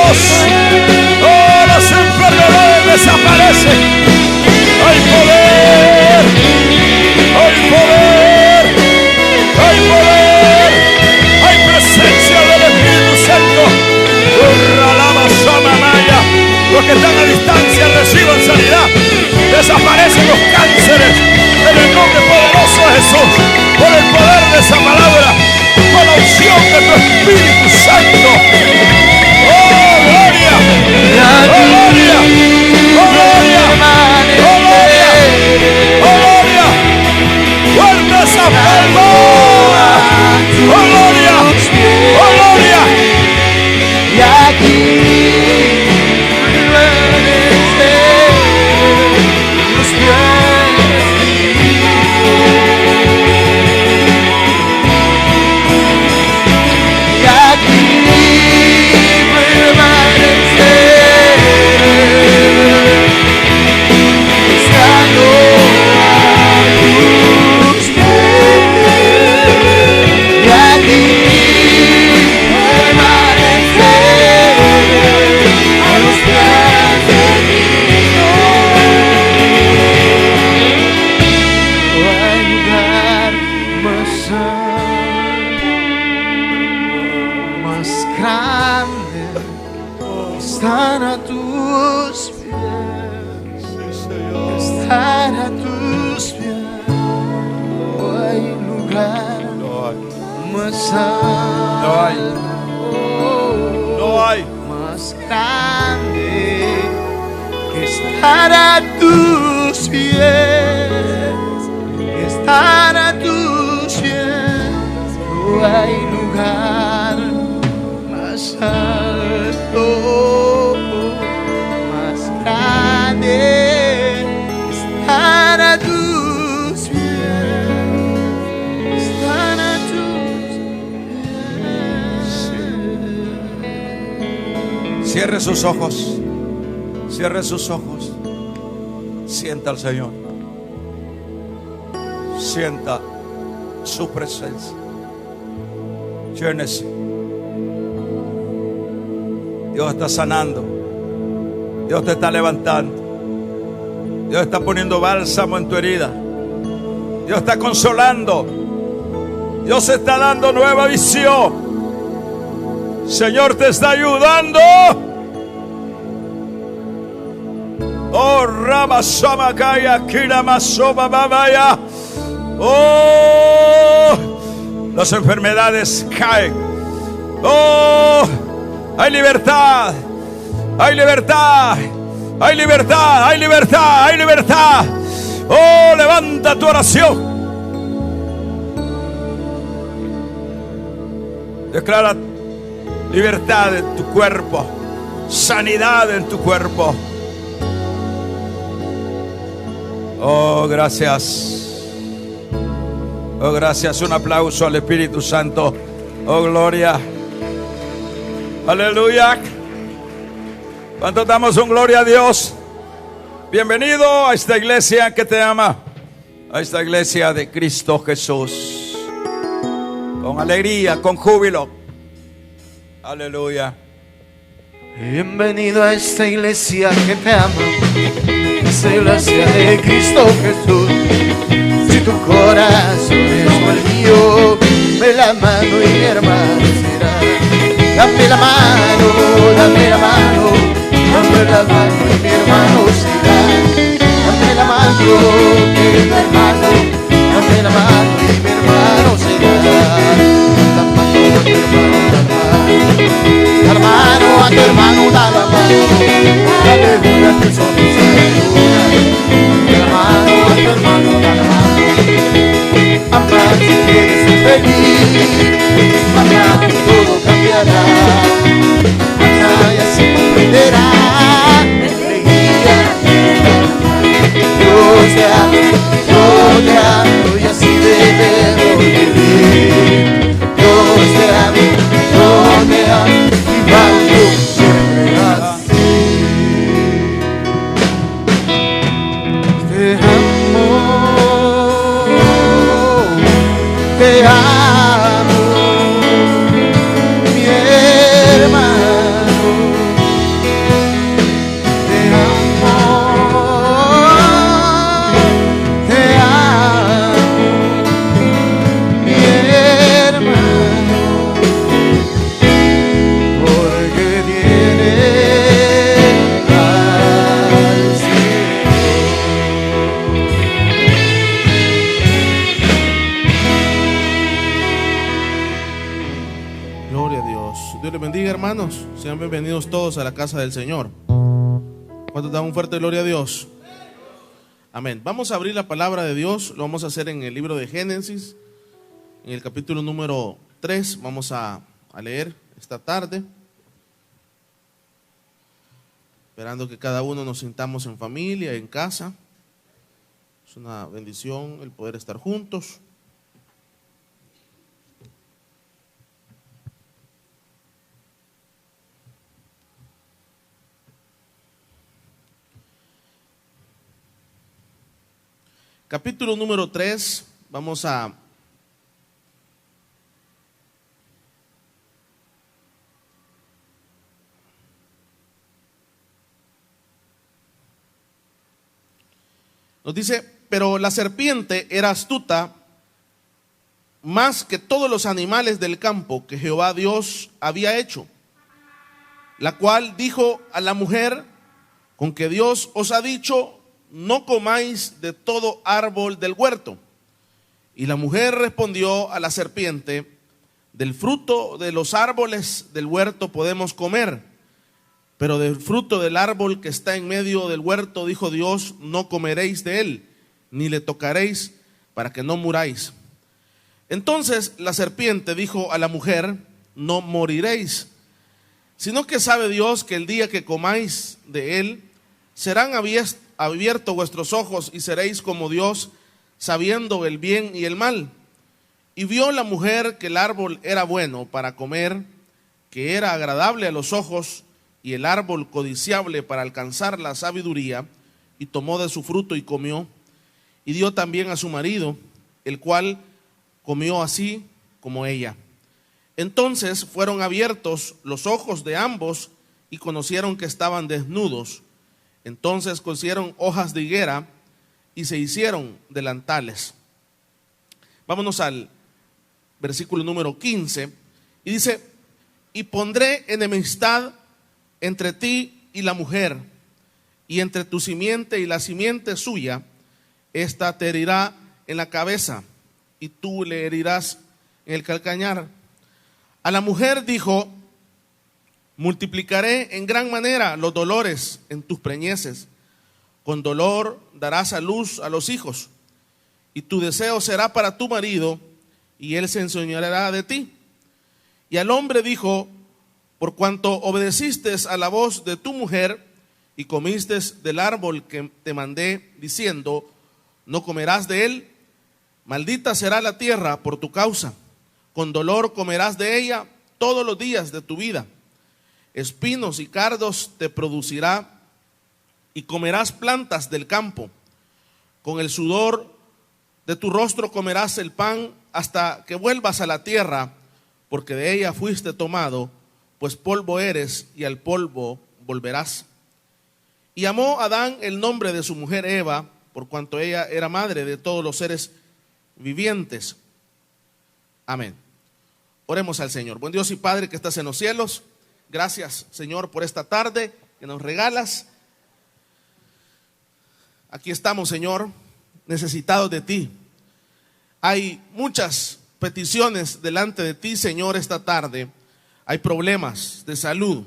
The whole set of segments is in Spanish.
Dios. Oh, las enfermedades desaparecen. Hay poder. Hay poder. Hay poder. Hay presencia del Espíritu Santo. Los que están a distancia reciban sanidad. Desaparecen los cánceres en el nombre poderoso de Jesús. Por el poder de esa palabra, con la unción de tu Espíritu Santo. ¡Oh, gloria! ¡Oh, gloria! ¡Oh, gloria! ¡Oh, gloria! ¡Oh, gloria! ¡Fuerte esa palma! ¡Oh, gloria! ¡Oh, gloria! Y aquí cierre sus ojos. Cierre sus ojos. Sienta al Señor. Sienta su presencia. Llénese. Dios está sanando. Dios te está levantando. Dios está poniendo bálsamo en tu herida. Dios está consolando. Dios está dando nueva visión. Señor te está ayudando. Oh, Ramasamakaya, Kiramasoma Babaya. Oh, las enfermedades caen. Oh, hay libertad. Hay libertad. Hay libertad. Hay libertad. Hay libertad. Oh, levanta tu oración. Declara libertad en tu cuerpo. Sanidad en tu cuerpo. Oh, gracias. Oh, gracias. Un aplauso al Espíritu Santo. Oh, gloria. Aleluya. ¿Cuántos damos un gloria a Dios? Bienvenido a esta iglesia que te ama. A esta iglesia de Cristo Jesús. Con alegría, con júbilo. Aleluya. Bienvenido a esta iglesia que te ama. Esta iglesia de Cristo Jesús. Si tu corazón es como el mío, dame la mano y mi hermano será. Dame la mano, dame la mano, dame la mano y mi hermano será. Dame la mano, que es mi hermano, dame la mano y mi hermano será. La mano a tu hermano, da la mano a tu hermano, da la mano. Aleluya, que son tus aleluya. Da la mano a tu hermano, da la mano. Amar si quieres ser feliz, amar todo cambiará. Amar y así comprenderás. Alegría, Dios te ama, yo te amo y así debemos vivir. Dios te ama, yo te amo y vamos siempre así. Te amo, te amo, mi hermano. Dios. Dios les bendiga, hermanos. Sean bienvenidos todos a la casa del Señor. ¿Cuántos dan un fuerte gloria a Dios? Amén. Vamos a abrir la palabra de Dios. Lo vamos a hacer en el libro de Génesis, en el capítulo número 3. Vamos a leer esta tarde, esperando que cada uno nos sintamos en familia, en casa. Es una bendición el poder estar juntos. Capítulo número 3, vamos a nos dice: pero la serpiente era astuta más que todos los animales del campo que Jehová Dios había hecho, la cual dijo a la mujer: con que Dios os ha dicho, no comáis de todo árbol del huerto. Y la mujer respondió a la serpiente: del fruto de los árboles del huerto podemos comer, pero del fruto del árbol que está en medio del huerto, dijo Dios, no comeréis de él, ni le tocaréis, para que no muráis. Entonces la serpiente dijo a la mujer: no moriréis, sino que sabe Dios que el día que comáis de él, serán abiertos vuestros ojos y seréis como Dios, sabiendo el bien y el mal. Y vio la mujer que el árbol era bueno para comer, que era agradable a los ojos, y el árbol codiciable para alcanzar la sabiduría, y tomó de su fruto y comió, y dio también a su marido, el cual comió así como ella. Entonces fueron abiertos los ojos de ambos, y conocieron que estaban desnudos. Entonces cosieron hojas de higuera y se hicieron delantales. Vámonos al versículo número 15. Y dice: y pondré enemistad entre ti y la mujer, y entre tu simiente y la simiente suya. Esta te herirá en la cabeza, y tú le herirás en el calcañar. A la mujer dijo: multiplicaré en gran manera los dolores en tus preñeces. Con dolor darás a luz a los hijos, y tu deseo será para tu marido, y él se enseñoreará de ti. Y al hombre dijo: por cuanto obedeciste a la voz de tu mujer, y comiste del árbol que te mandé, diciendo, no comerás de él, maldita será la tierra por tu causa. Con dolor comerás de ella todos los días de tu vida. Espinos y cardos te producirá, y comerás plantas del campo. Con el sudor de tu rostro comerás el pan hasta que vuelvas a la tierra, porque de ella fuiste tomado, pues polvo eres y al polvo volverás. Y llamó Adán el nombre de su mujer Eva, por cuanto ella era madre de todos los seres vivientes. Amén. Oremos al Señor. Buen Dios y Padre que estás en los cielos, gracias, Señor, por esta tarde que nos regalas. Aquí estamos, Señor, necesitados de ti. Hay muchas peticiones delante de ti, Señor, esta tarde. Hay problemas de salud.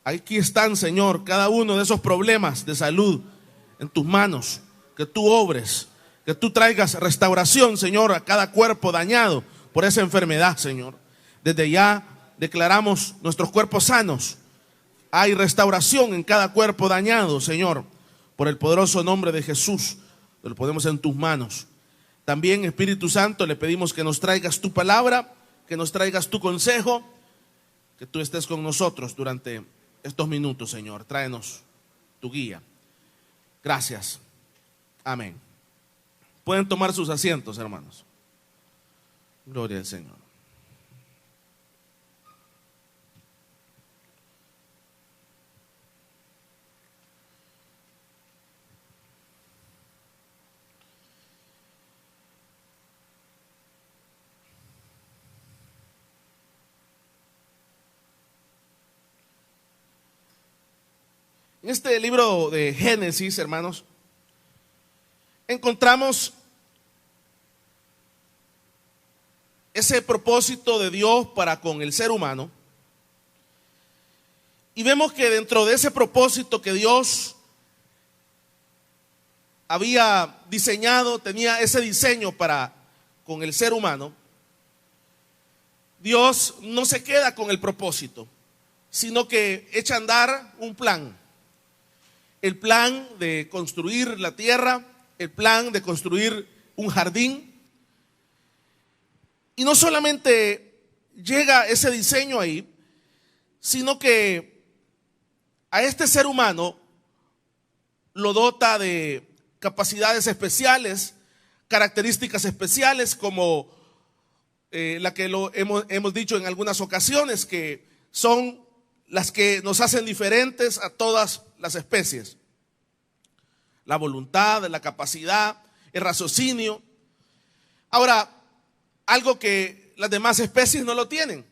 Aquí están, Señor, cada uno de esos problemas de salud en tus manos. Que tú obres, que tú traigas restauración, Señor, a cada cuerpo dañado por esa enfermedad, Señor. Desde ya declaramos nuestros cuerpos sanos. Hay restauración en cada cuerpo dañado, Señor, por el poderoso nombre de Jesús. Lo ponemos en tus manos. También, Espíritu Santo, le pedimos que nos traigas tu palabra, que nos traigas tu consejo, que tú estés con nosotros durante estos minutos, Señor. Tráenos tu guía. Gracias. Amén. Pueden tomar sus asientos, hermanos. Gloria al Señor. En este libro de Génesis, hermanos, encontramos ese propósito de Dios para con el ser humano. Y vemos que dentro de ese propósito que Dios había diseñado, tenía ese diseño para con el ser humano, Dios no se queda con el propósito, sino que echa a andar un plan. El plan de construir la tierra, el plan de construir un jardín. Y no solamente llega ese diseño ahí, sino que a este ser humano lo dota de capacidades especiales, características especiales, como la que hemos dicho en algunas ocasiones, que son las que nos hacen diferentes a todas las especies. La voluntad, la capacidad, el raciocinio. Ahora, algo que las demás especies no lo tienen.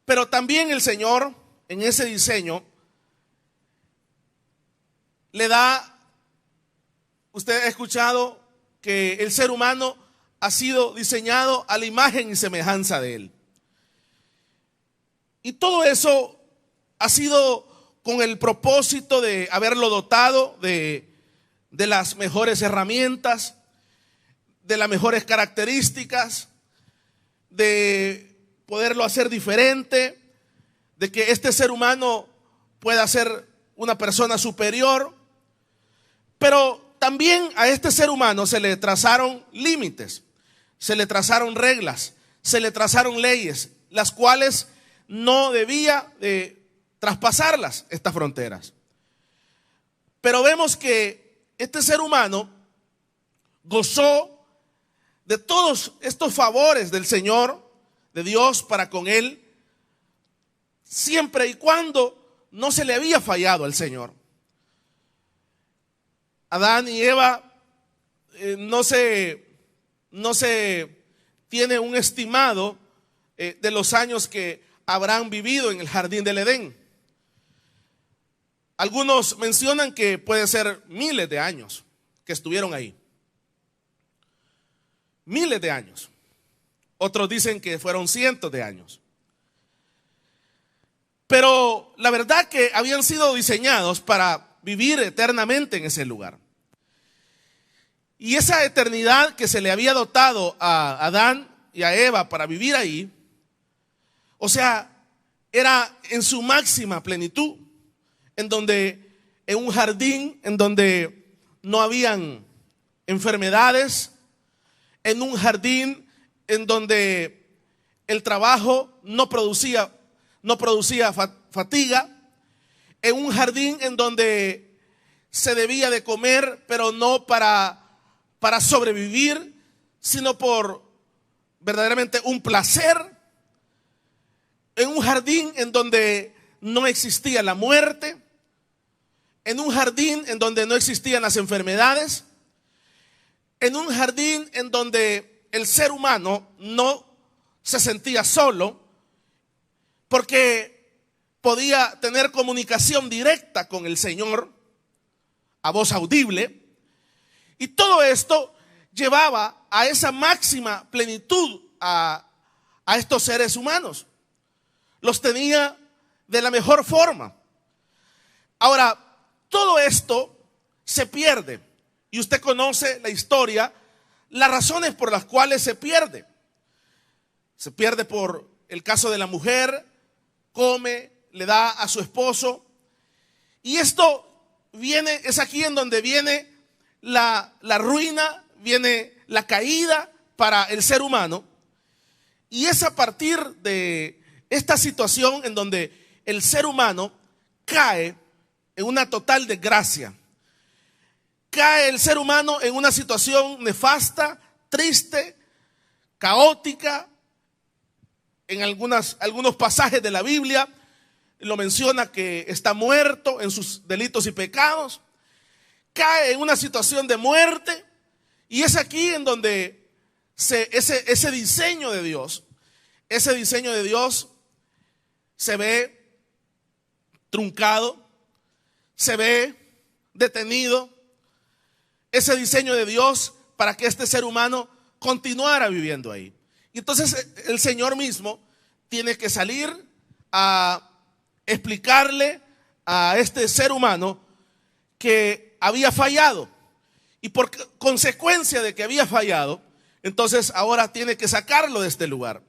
Pero también el Señor, en ese diseño, le da, usted ha escuchado que el ser humano ha sido diseñado a la imagen y semejanza de Él. Y todo eso ha sido con el propósito de haberlo dotado de las mejores herramientas, de las mejores características, de poderlo hacer diferente, de que este ser humano pueda ser una persona superior. Pero también a este ser humano se le trazaron límites, se le trazaron reglas, se le trazaron leyes, las cuales no debía de traspasarlas, estas fronteras. Pero vemos que este ser humano gozó de todos estos favores del Señor, de Dios para con él, siempre y cuando no se le había fallado al Señor. Adán y Eva no se tiene un estimado de los años que habrán vivido en el jardín del Edén. Algunos mencionan que puede ser miles de años que estuvieron ahí. Miles de años. Otros dicen que fueron cientos de años. Pero la verdad que habían sido diseñados para vivir eternamente en ese lugar. Y esa eternidad que se le había dotado a Adán y a Eva para vivir ahí, o sea, era en su máxima plenitud, en un jardín en donde no habían enfermedades, en un jardín en donde el trabajo no producía fatiga, en un jardín en donde se debía de comer, pero no para sobrevivir, sino por verdaderamente un placer, en un jardín en donde no existía la muerte, en un jardín en donde no existían las enfermedades, en un jardín en donde el ser humano no se sentía solo, porque podía tener comunicación directa con el Señor a voz audible. Y todo esto llevaba a esa máxima plenitud a estos seres humanos. Los tenía de la mejor forma. Ahora, todo esto se pierde. Y usted conoce la historia, las razones por las cuales se pierde. Se pierde por el caso de la mujer, come, le da a su esposo. Y esto es aquí en donde viene la ruina, viene la caída para el ser humano. Y es a partir de esta situación en donde el ser humano cae en una total desgracia. Cae el ser humano en una situación nefasta, triste, caótica. En algunos pasajes de la Biblia lo menciona que está muerto en sus delitos y pecados. Cae en una situación de muerte. Y es aquí en donde ese diseño de Dios se ve truncado, se ve detenido. Ese diseño de Dios para que este ser humano continuara viviendo ahí. Y entonces el Señor mismo tiene que salir a explicarle a este ser humano que había fallado. Y por consecuencia de que había fallado, entonces ahora tiene que sacarlo de este lugar.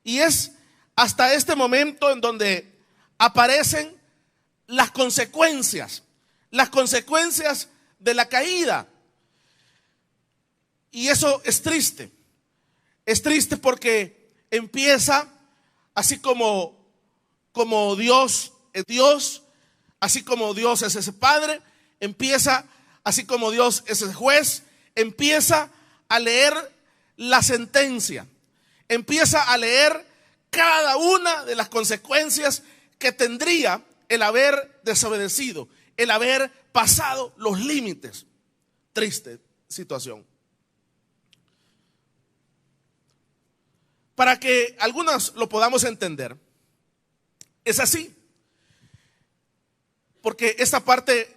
Y es hasta este momento en donde aparecen las consecuencias de la caída. Y eso es triste. Es triste porque empieza así como Dios es Dios, así como Dios es ese Padre, empieza así como Dios es el juez, empieza a leer la sentencia, empieza a leer cada una de las consecuencias que tendría el haber desobedecido, el haber pasado los límites. Triste situación. Para que algunos lo podamos entender, es así. Porque esta parte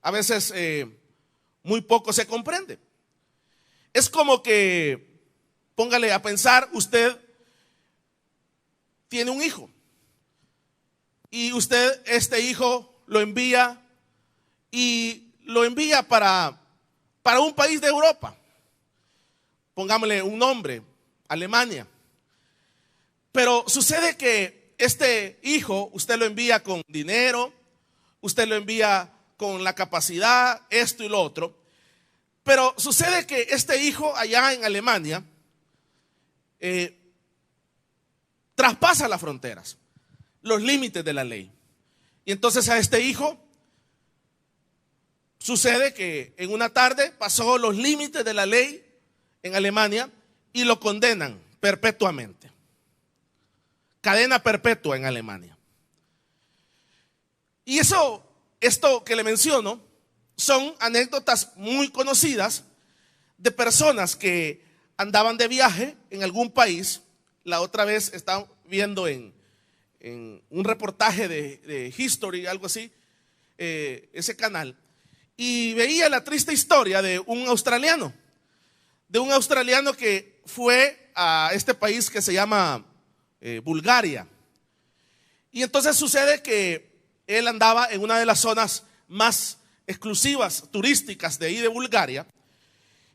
a veces muy poco se comprende. Es como que, póngale a pensar, usted tiene un hijo y usted este hijo lo envía para un país de Europa. Pongámosle un nombre, Alemania. Pero sucede que este hijo usted lo envía con dinero, usted lo envía con la capacidad, esto y lo otro. Pero sucede que este hijo allá en Alemania traspasa las fronteras, los límites de la ley. Y entonces a este hijo sucede que en una tarde pasó los límites de la ley en Alemania y lo condenan perpetuamente. Cadena perpetua en Alemania. Y esto que le menciono son anécdotas muy conocidas de personas que andaban de viaje en algún país. La otra vez estaba viendo en un reportaje de History, algo así, ese canal, y veía la triste historia de un australiano que fue a este país que se llama Bulgaria. Y entonces sucede que él andaba en una de las zonas más exclusivas, turísticas de ahí de Bulgaria,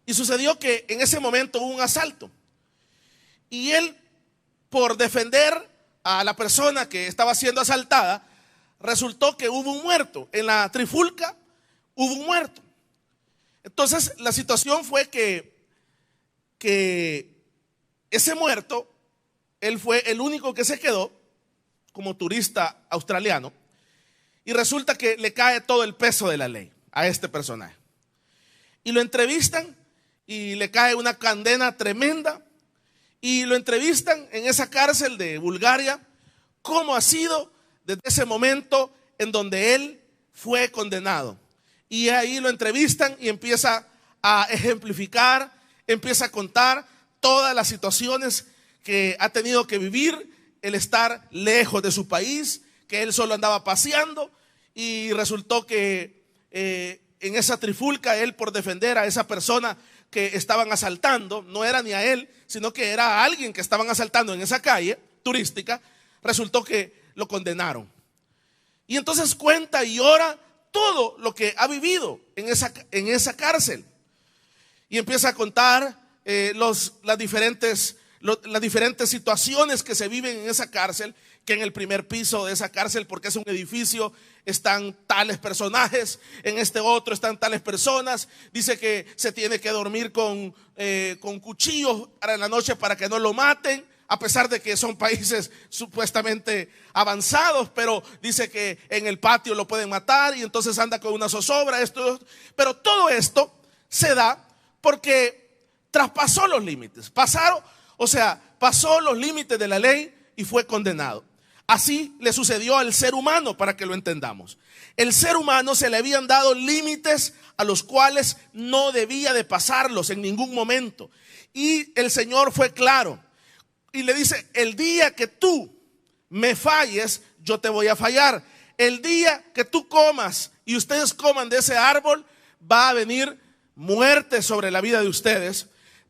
y sucedió que en ese momento hubo un asalto. Y él, por defender a la persona que estaba siendo asaltada, resultó que hubo un muerto. En la trifulca hubo un muerto. Entonces la situación fue que ese muerto, él fue el único que se quedó como turista australiano, y resulta que le cae todo el peso de la ley a este personaje. Y lo entrevistan y le cae una condena tremenda. Y lo entrevistan en esa cárcel de Bulgaria, cómo ha sido desde ese momento en donde él fue condenado. Y ahí lo entrevistan y empieza a ejemplificar, empieza a contar todas las situaciones que ha tenido que vivir, el estar lejos de su país, que él solo andaba paseando, y resultó que en esa trifulca, él, por defender a esa persona que estaban asaltando, no era ni a él, sino que era a alguien que estaban asaltando en esa calle turística, resultó que lo condenaron. Y entonces cuenta y ora todo lo que ha vivido en esa cárcel. Y empieza a contar las diferentes situaciones que se viven en esa cárcel, que en el primer piso de esa cárcel, porque es un edificio, están tales personajes, en este otro están tales personas. Dice que se tiene que dormir con cuchillos para la noche para que no lo maten, a pesar de que son países supuestamente avanzados, pero dice que en el patio lo pueden matar y entonces anda con una zozobra, pero todo esto se da porque traspasó los límites, pasó los límites de la ley y fue condenado. Así le sucedió al ser humano, para que lo entendamos. El ser humano se le habían dado límites a los cuales no debía de pasarlos en ningún momento. Y el Señor fue claro y le dice: el día que tú me falles, yo te voy a fallar. El día que tú comas y ustedes coman de ese árbol, va a venir muerte sobre la vida de ustedes.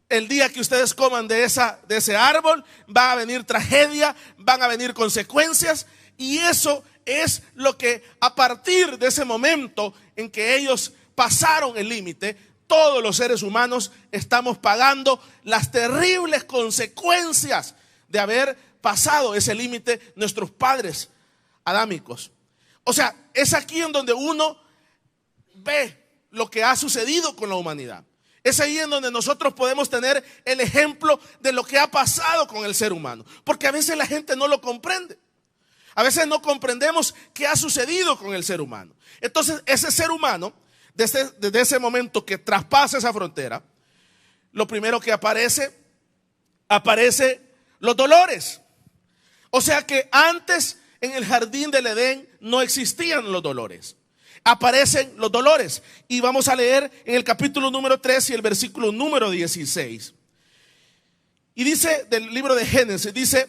El día que ustedes coman de ese árbol, va a venir tragedia, van a venir consecuencias. Y eso es lo que a partir de ese momento en que ellos pasaron el límite, todos los seres humanos estamos pagando las terribles consecuencias de haber pasado ese límite, nuestros padres adámicos. O sea, es aquí en donde uno ve lo que ha sucedido con la humanidad. Es ahí en donde nosotros podemos tener el ejemplo de lo que ha pasado con el ser humano. Porque a veces la gente no lo comprende. A veces no comprendemos qué ha sucedido con el ser humano. Entonces, ese ser humano, desde ese momento que traspasa esa frontera, lo primero que aparece los dolores. O sea que antes en el jardín del Edén no existían los dolores. Aparecen los dolores. Y vamos a leer en el capítulo número 3 y el versículo número 16. Y dice del libro de Génesis, dice: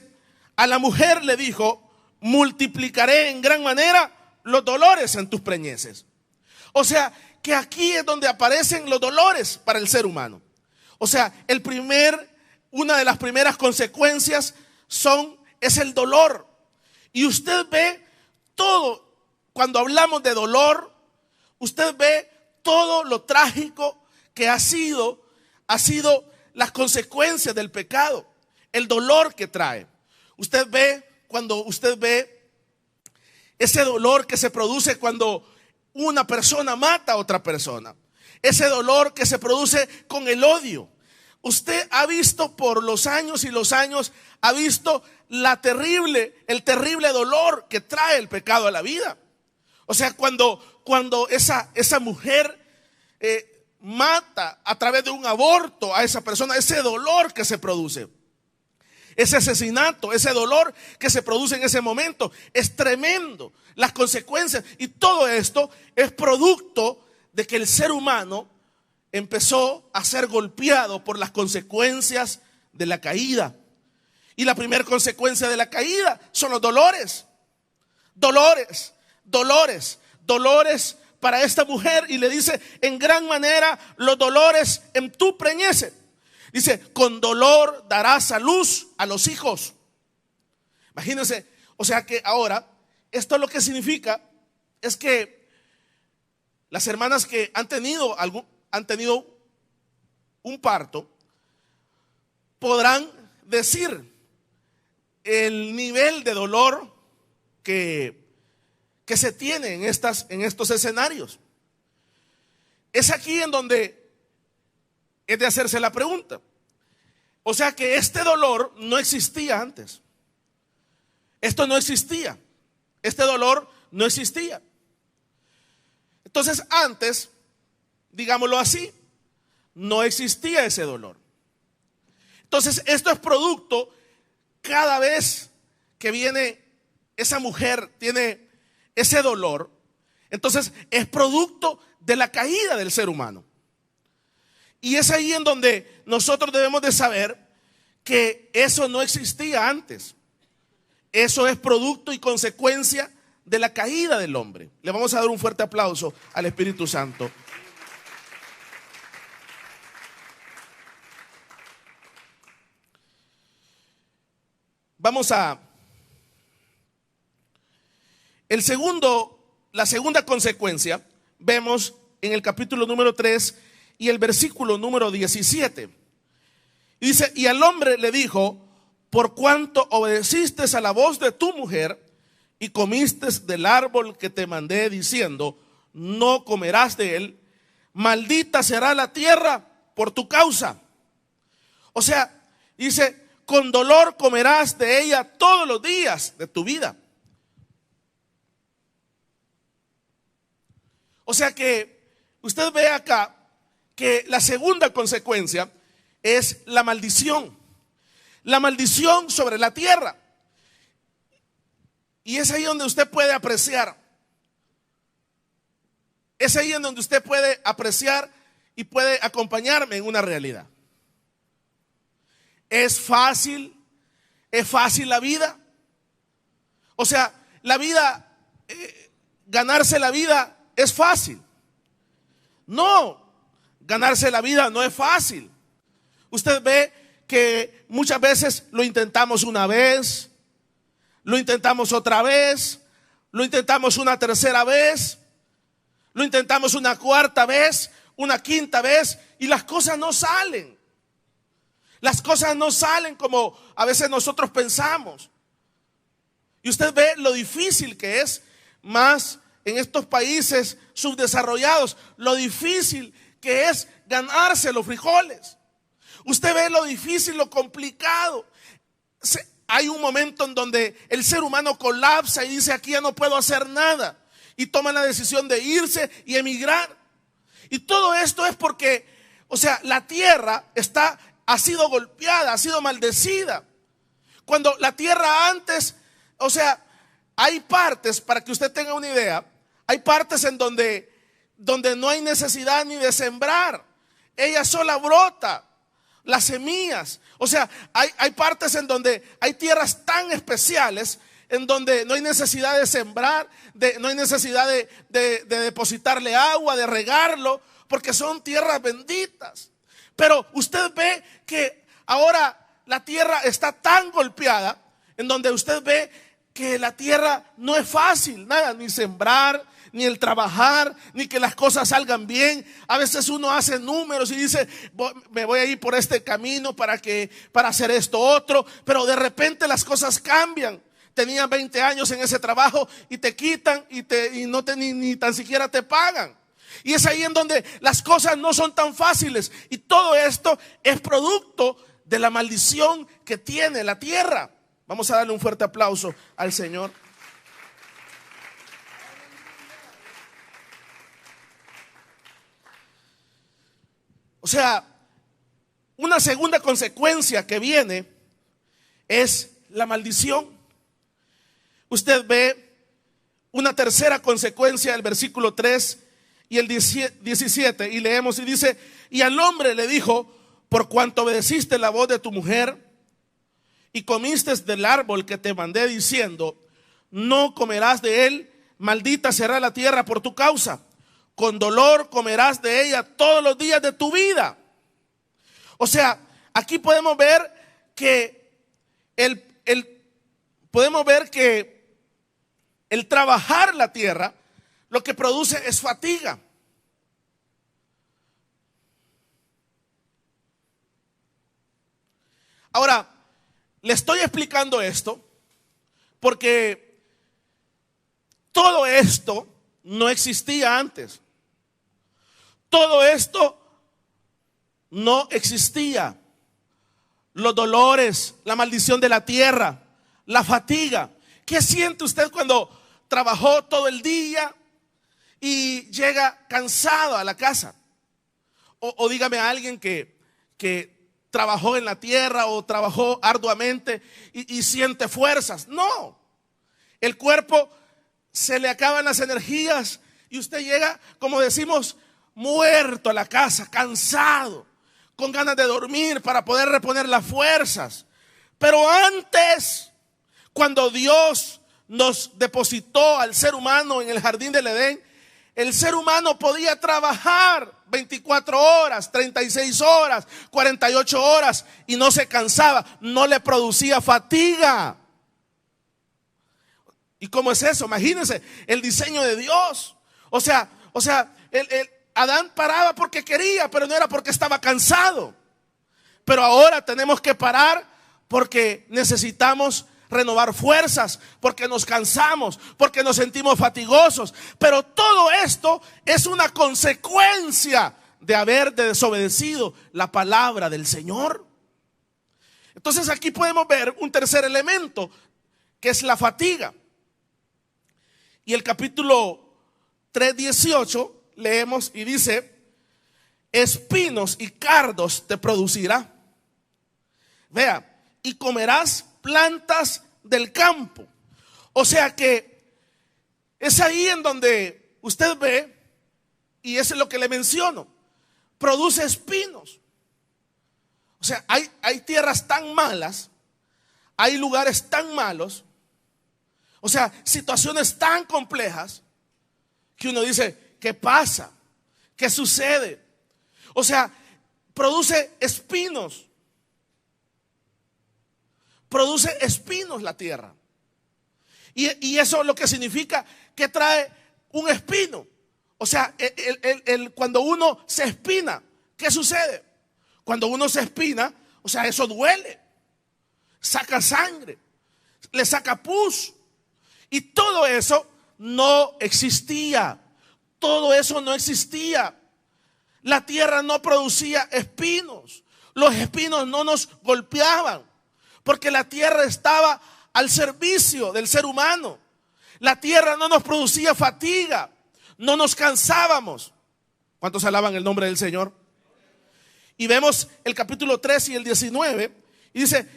a la mujer le dijo, multiplicaré en gran manera los dolores en tus preñeces. O sea, que aquí es donde aparecen los dolores para el ser humano. O sea, una de las primeras consecuencias es el dolor. Y usted ve todo. Cuando hablamos de dolor, usted ve todo lo trágico que ha sido las consecuencias del pecado, el dolor que trae. Cuando usted ve ese dolor que se produce cuando una persona mata a otra persona, ese dolor que se produce con el odio. Usted ha visto por los años y los años, ha visto el terrible dolor que trae el pecado a la vida. O sea, cuando esa mujer mata a través de un aborto a esa persona, ese dolor que se produce, ese asesinato, ese dolor que se produce en ese momento, es tremendo. Las consecuencias, y todo esto es producto de que el ser humano empezó a ser golpeado por las consecuencias de la caída. Y la primera consecuencia de la caída son los dolores. Dolores para esta mujer. Y le dice: en gran manera los dolores en tu preñez. Dice: con dolor darás a luz a los hijos. Imagínense. O sea que ahora, esto lo que significa es que las hermanas que han tenido un parto podrán decir el nivel de dolor que se tiene en estos escenarios. Es aquí en donde es de hacerse la pregunta. O sea que este dolor no existía antes. Esto no existía. Este dolor no existía. Entonces antes, digámoslo así, no existía ese dolor. Entonces esto es producto, cada vez que viene esa mujer, tiene ese dolor, entonces es producto de la caída del ser humano. Y es ahí en donde nosotros debemos de saber que eso no existía antes. Eso es producto y consecuencia de la caída del hombre. Le vamos a dar un fuerte aplauso al Espíritu Santo. La segunda consecuencia vemos en el capítulo número 3 y el versículo número 17. Y dice: y al hombre le dijo: por cuanto obedeciste a la voz de tu mujer y comiste del árbol que te mandé diciendo, no comerás de él, maldita será la tierra por tu causa. O sea, dice: con dolor comerás de ella todos los días de tu vida. O sea que usted ve acá que la segunda consecuencia es la maldición. La maldición sobre la tierra. Y es ahí donde usted puede apreciar. Es ahí en donde usted puede apreciar y puede acompañarme en una realidad. ¿Es fácil la vida? O sea, la vida, ganarse la vida es fácil. No, ganarse la vida no es fácil. Usted ve que muchas veces lo intentamos una vez, lo intentamos otra vez, lo intentamos una tercera vez, lo intentamos una cuarta vez, una quinta vez, y las cosas no salen. Las cosas no salen como a veces nosotros pensamos. Y usted ve lo difícil que es, más en estos países subdesarrollados, lo difícil que es ganarse los frijoles. Usted ve lo difícil, lo complicado. Hay un momento en donde el ser humano colapsa y dice: aquí ya no puedo hacer nada. Y toma la decisión de irse y emigrar. Y todo esto es porque, la tierra ha sido golpeada, ha sido maldecida. Cuando la tierra antes, hay partes, para que usted tenga una idea, hay partes en donde no hay necesidad ni de sembrar. Ella sola brota las semillas. Hay partes en donde hay tierras tan especiales en donde no hay necesidad de sembrar, no hay necesidad de depositarle agua, de regarlo, porque son tierras benditas. Pero usted ve que ahora la tierra está tan golpeada, en donde usted ve que la tierra no es fácil, nada, ni sembrar, ni el trabajar, ni que las cosas salgan bien. A veces uno hace números y dice: me voy a ir por este camino para hacer esto otro, pero de repente las cosas cambian. Tenían 20 años en ese trabajo y te quitan y ni tan siquiera te pagan. Y es ahí en donde las cosas no son tan fáciles. Y todo esto es producto de la maldición que tiene la tierra. Vamos a darle un fuerte aplauso al Señor. Una segunda consecuencia que viene es la maldición. Usted ve una tercera consecuencia del versículo 3 y el 17, y leemos y dice: y al hombre le dijo: por cuanto obedeciste la voz de tu mujer y comiste del árbol que te mandé diciendo: no comerás de él, maldita será la tierra por tu causa, con dolor comerás de ella todos los días de tu vida. Aquí podemos ver que el trabajar la tierra lo que produce es fatiga. Ahora, le estoy explicando esto porque todo esto no existía antes. Todo esto no existía. Los dolores, la maldición de la tierra, la fatiga. ¿Qué siente usted cuando trabajó todo el día y llega cansado a la casa? O dígame a alguien que trabajó en la tierra o trabajó arduamente y siente fuerzas. No, el cuerpo se le acaban las energías y usted llega, como decimos, muerto a la casa, cansado, con ganas de dormir para poder reponer las fuerzas. Pero antes, cuando Dios nos depositó al ser humano en el jardín del Edén, el ser humano podía trabajar 24 horas, 36 horas, 48 horas y no se cansaba, no le producía fatiga. ¿Y cómo es eso? Imagínense el diseño de Dios. Adán paraba porque quería, pero no era porque estaba cansado. Pero ahora tenemos que parar porque necesitamos renovar fuerzas, porque nos cansamos, porque nos sentimos fatigosos. Pero todo esto es una consecuencia de haber desobedecido la palabra del Señor. Entonces aquí podemos ver un tercer elemento, que es la fatiga. Y el capítulo 3:18 leemos y dice: espinos y cardos te producirá. Vea, y comerás plantas del campo. O sea que es ahí en donde usted ve, y eso es lo que le menciono, produce espinos. Hay tierras tan malas, hay lugares tan malos, situaciones tan complejas que uno dice: ¿qué pasa? ¿Qué sucede? produce espinos. Produce espinos la tierra. Y eso lo que significa que trae un espino. O sea, cuando uno se espina, ¿qué sucede? Cuando uno se espina, o sea, eso duele. Saca sangre, le saca pus. Y todo eso no existía. Todo eso no existía. La tierra no producía espinos. Los espinos no nos golpeaban, porque la tierra estaba al servicio del ser humano. La tierra no nos producía fatiga, no nos cansábamos. ¿Cuántos alaban el nombre del Señor? Y vemos el capítulo 3 y el 19, y dice,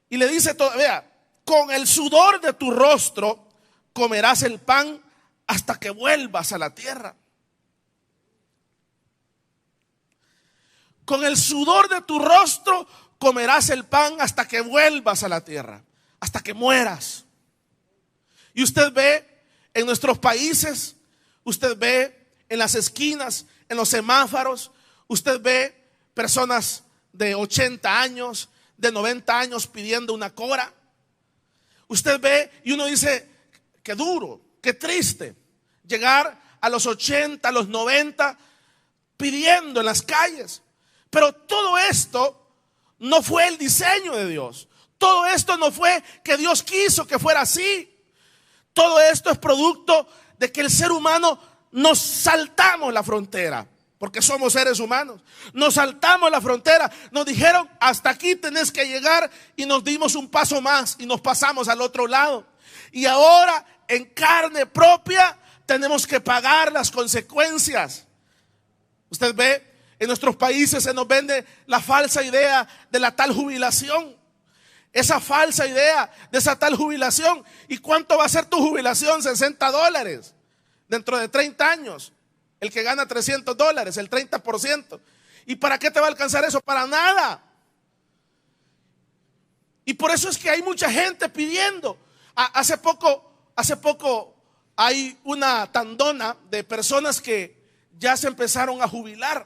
y le dice todavía, con el sudor de tu rostro comerás el pan hasta que vuelvas a la tierra. Con el sudor de tu rostro comerás el pan hasta que vuelvas a la tierra, hasta que mueras. Y usted ve en nuestros países, usted ve en las esquinas, en los semáforos, usted ve personas de 80 años, de 90 años pidiendo una cora. Usted ve y uno dice, qué duro, qué triste llegar a los 80, a los 90 pidiendo en las calles. Pero todo esto no fue el diseño de Dios. Todo esto no fue que Dios quiso que fuera así. Todo esto es producto de que el ser humano nos saltamos la frontera, porque somos seres humanos. Nos saltamos la frontera, nos dijeron hasta aquí tenés que llegar, y nos dimos un paso más y nos pasamos al otro lado. Y ahora en carne propia tenemos que pagar las consecuencias. Usted ve, en nuestros países se nos vende la falsa idea de la tal jubilación. Esa falsa idea de esa tal jubilación. ¿Y cuánto va a ser tu jubilación? $60 dentro de 30 años. El que gana $300, el 30%. ¿Y para qué te va a alcanzar eso? Para nada. Y por eso es que hay mucha gente pidiendo. Hace poco hay una tandona de personas que ya se empezaron a jubilar,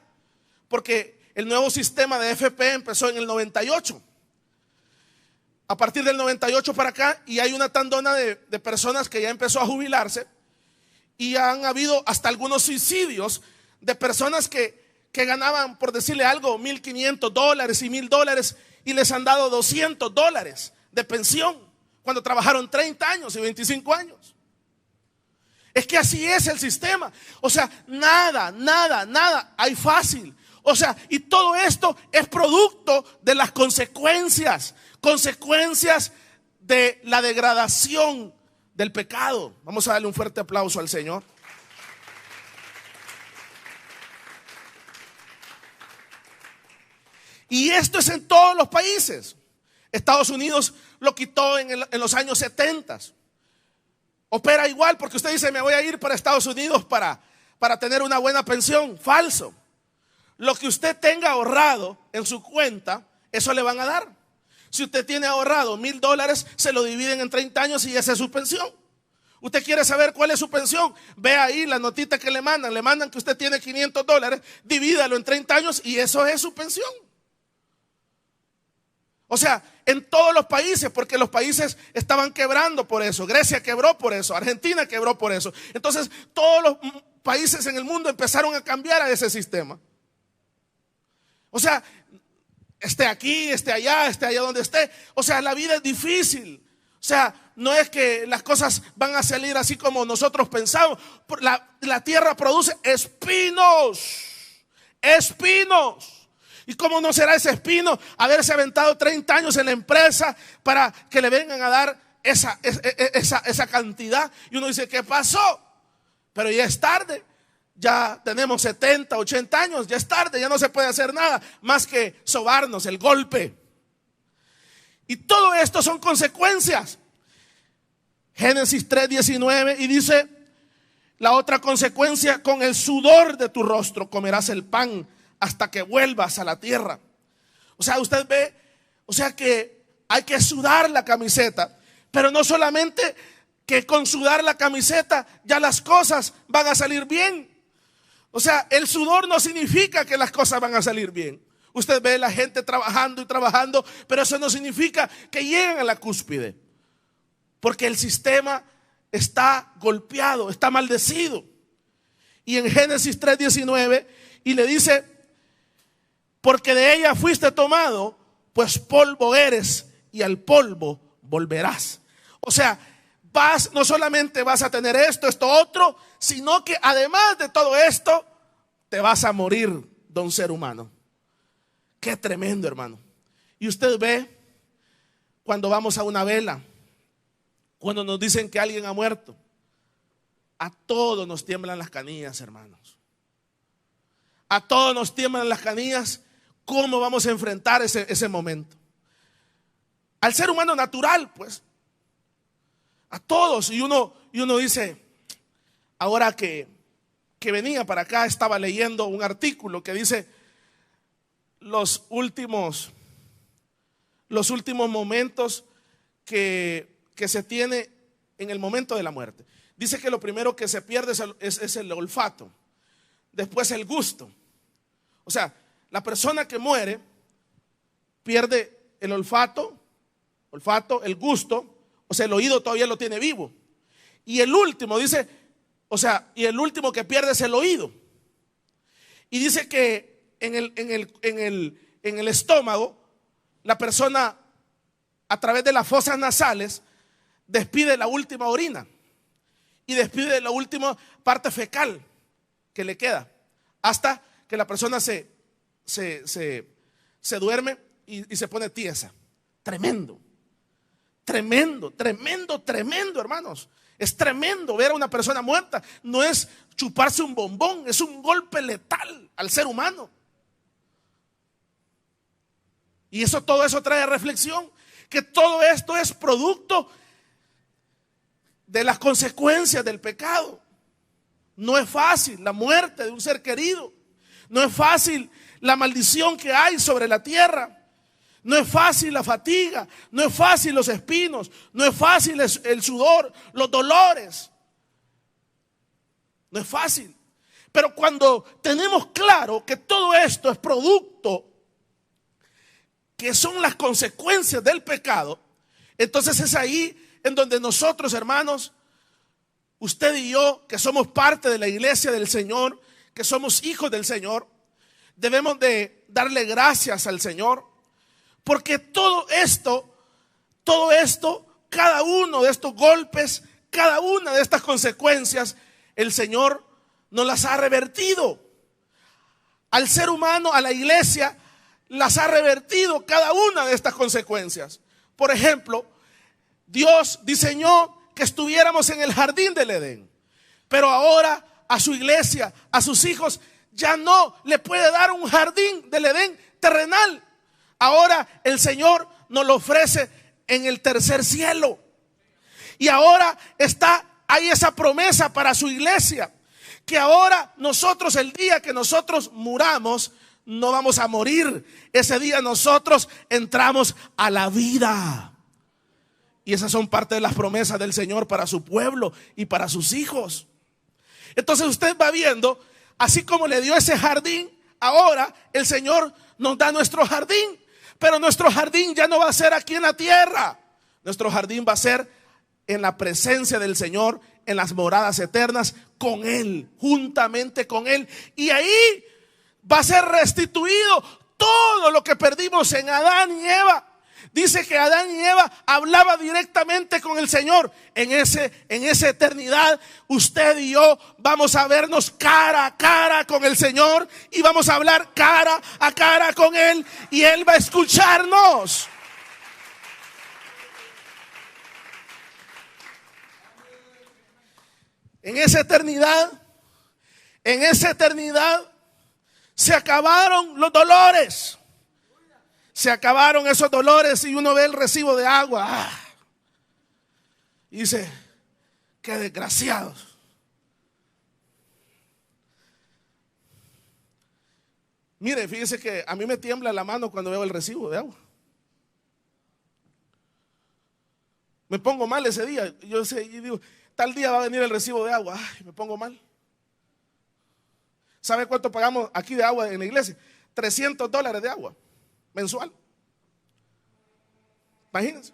porque el nuevo sistema de FP empezó en el 98. A partir del 98 para acá, y hay una tandona de personas que ya empezó a jubilarse, y han habido hasta algunos suicidios de personas que ganaban, por decirle algo, $1,500 y $1,000, y les han dado $200 de pensión cuando trabajaron 30 años y 25 años. Es que así es el sistema. O sea, nada hay fácil. O sea, y todo esto es producto de las consecuencias de la degradación del pecado. Vamos a darle un fuerte aplauso al Señor. Y esto es en todos los países. Estados Unidos lo quitó en los años 70. Opera igual, porque usted dice, me voy a ir para Estados Unidos para tener una buena pensión. Falso. Lo que usted tenga ahorrado en su cuenta, eso le van a dar. Si usted tiene ahorrado $1,000, se lo dividen en 30 años y esa es su pensión. Usted quiere saber cuál es su pensión, ve ahí la notita que le mandan que usted tiene $500, divídalo en 30 años y eso es su pensión. O sea, en todos los países, porque los países estaban quebrando por eso. Grecia quebró por eso, Argentina quebró por eso. Entonces todos los países en el mundo empezaron a cambiar a ese sistema. O sea, esté aquí, esté allá donde esté. O sea, la vida es difícil. O sea, no es que las cosas van a salir así como nosotros pensamos. La tierra produce espinos. ¿Y cómo no será ese espino haberse aventado 30 años en la empresa para que le vengan a dar esa cantidad? Y uno dice, ¿qué pasó? Pero ya es tarde. Ya tenemos 70, 80 años, ya es tarde, ya no se puede hacer nada más que sobarnos el golpe. Y todo esto son consecuencias. Génesis 3:19, y dice la otra consecuencia: con el sudor de tu rostro comerás el pan hasta que vuelvas a la tierra. O sea, usted ve, o sea que hay que sudar la camiseta, pero no solamente que con sudar la camiseta ya las cosas van a salir bien. O sea, el sudor no significa que las cosas van a salir bien. Usted ve a la gente trabajando y trabajando, pero eso no significa que lleguen a la cúspide, porque el sistema está golpeado, está maldecido. Y en Génesis 3:19, y le dice: porque de ella fuiste tomado, pues polvo eres y al polvo volverás. O sea, no solamente vas a tener esto otro, sino que además de todo esto, te vas a morir, don ser humano. Qué tremendo, hermano. Y usted ve cuando vamos a una vela, cuando nos dicen que alguien ha muerto, a todos nos tiemblan las canillas, hermanos. A todos nos tiemblan las canillas. ¿Cómo vamos a enfrentar ese momento? Al ser humano natural, pues, a todos. Y uno dice, ahora que venía para acá, estaba leyendo un artículo que dice los últimos momentos que se tiene en el momento de la muerte. Dice que lo primero que se pierde es el olfato, después el gusto. O sea, la persona que muere pierde el olfato, el gusto, o sea, el oído todavía lo tiene vivo. Y el último dice, y el último que pierde es el oído. Y dice que en el estómago, la persona a través de las fosas nasales despide la última orina y despide la última parte fecal que le queda, hasta que la persona se duerme y se pone tiesa. Tremendo, hermanos. Es tremendo ver a una persona muerta. No es chuparse un bombón, es un golpe letal al ser humano. Y todo eso trae reflexión, que todo esto es producto de las consecuencias del pecado. No es fácil la muerte de un ser querido. No es fácil la maldición que hay sobre la tierra. No es fácil la fatiga, no es fácil los espinos, no es fácil el sudor, los dolores. No es fácil. Pero cuando tenemos claro que todo esto es producto, que son las consecuencias del pecado, entonces es ahí en donde nosotros, hermanos, usted y yo, que somos parte de la iglesia del Señor, que somos hijos del Señor, debemos de darle gracias al Señor. Porque todo esto, cada uno de estos golpes, cada una de estas consecuencias, el Señor nos las ha revertido. Al ser humano, a la iglesia, las ha revertido cada una de estas consecuencias. Por ejemplo, Dios diseñó que estuviéramos en el jardín del Edén, pero ahora a su iglesia, a sus hijos, ya no le puede dar un jardín del Edén terrenal. Ahora el Señor nos lo ofrece en el tercer cielo. Y ahora hay esa promesa para su iglesia, que ahora nosotros, el día que nosotros muramos, no vamos a morir. Ese día nosotros entramos a la vida. Y esas son parte de las promesas del Señor para su pueblo y para sus hijos. Entonces usted va viendo, así como le dio ese jardín, ahora el Señor nos da nuestro jardín. Pero nuestro jardín ya no va a ser aquí en la tierra. Nuestro jardín va a ser en la presencia del Señor, en las moradas eternas, con Él, juntamente con Él. Y ahí va a ser restituido todo lo que perdimos en Adán y Eva. Dice que Adán y Eva hablaban directamente con el Señor. En esa eternidad, usted y yo vamos a vernos cara a cara con el Señor y vamos a hablar cara a cara con Él y Él va a escucharnos. En esa eternidad se acabaron los dolores. Se acabaron esos dolores y uno ve el recibo de agua. Y dice, qué desgraciados. Mire, fíjese que a mí me tiembla la mano cuando veo el recibo de agua. Me pongo mal ese día. Yo digo, tal día va a venir el recibo de agua. Ay, me pongo mal. ¿Sabe cuánto pagamos aquí de agua en la iglesia? $300 de agua mensual. Imagínense.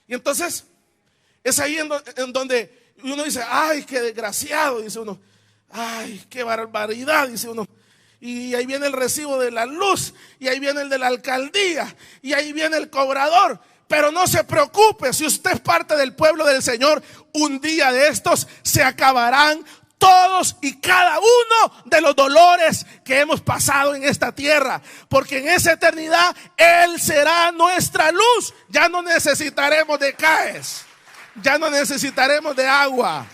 Y entonces es ahí en donde uno dice, ay, qué desgraciado, dice uno, ay, qué barbaridad, dice uno. Y ahí viene el recibo de la luz, y ahí viene el de la alcaldía, y ahí viene el cobrador. Pero no se preocupe, si usted es parte del pueblo del Señor, un día de estos se acabarán todos y cada uno de los dolores que hemos pasado en esta tierra, porque en esa eternidad Él será nuestra luz. Ya no necesitaremos de CAES, ya no necesitaremos de agua.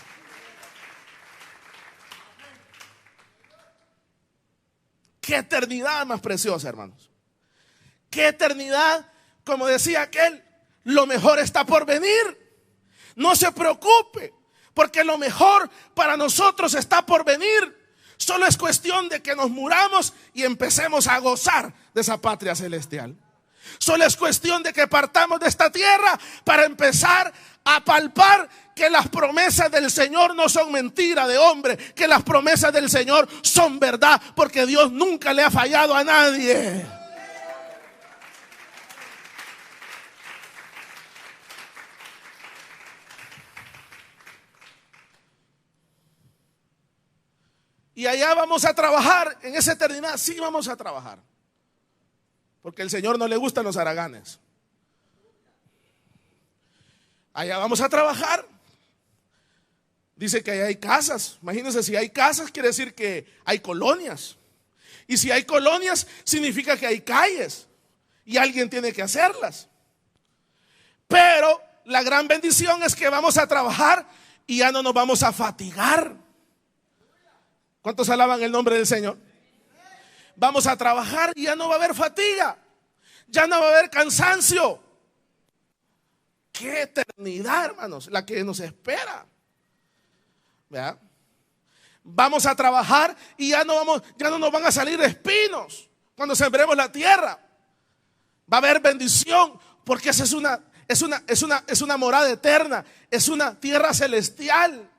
Qué eternidad más preciosa, hermanos. Qué eternidad, como decía aquel, lo mejor está por venir. No se preocupe, porque lo mejor para nosotros está por venir. Solo es cuestión de que nos muramos y empecemos a gozar de esa patria celestial. Solo es cuestión de que partamos de esta tierra para empezar a palpar que las promesas del Señor no son mentira de hombre, que las promesas del Señor son verdad, porque Dios nunca le ha fallado a nadie. Y allá vamos a trabajar en esa eternidad. Sí, vamos a trabajar, porque al Señor no le gustan los haraganes. Allá vamos a trabajar. Dice que allá hay casas. Imagínense, si hay casas quiere decir que hay colonias. Y si hay colonias significa que hay calles. Y alguien tiene que hacerlas. Pero la gran bendición es que vamos a trabajar y ya no nos vamos a fatigar. ¿Cuántos alaban el nombre del Señor? Vamos a trabajar y ya no va a haber fatiga. Ya no va a haber cansancio. Qué eternidad, hermanos, la que nos espera. ¿Verdad? Vamos a trabajar y ya no nos van a salir espinos cuando sembremos la tierra. Va a haber bendición, porque esa es una morada eterna, es una tierra celestial.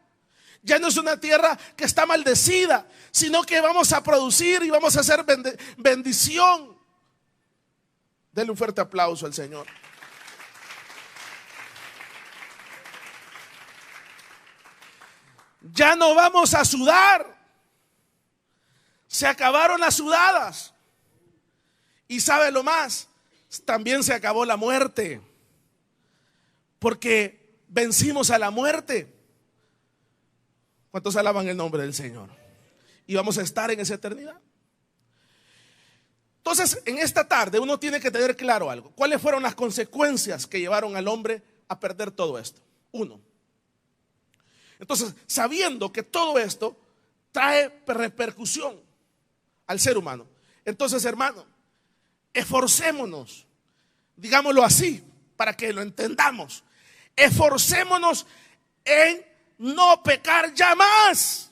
Ya no es una tierra que está maldecida, sino que vamos a producir y vamos a hacer bendición. Denle un fuerte aplauso al Señor. Ya no vamos a sudar. Se acabaron las sudadas. Y sabe lo más, también se acabó la muerte, porque vencimos a la muerte. ¿Cuántos alaban el nombre del Señor? Y vamos a estar en esa eternidad. Entonces, en esta tarde uno tiene que tener claro algo. ¿Cuáles fueron las consecuencias que llevaron al hombre a perder todo esto? Uno. Entonces, sabiendo que todo esto trae repercusión al ser humano, entonces, hermano, esforcémonos, digámoslo así, para que lo entendamos. Esforcémonos en no pecar ya más.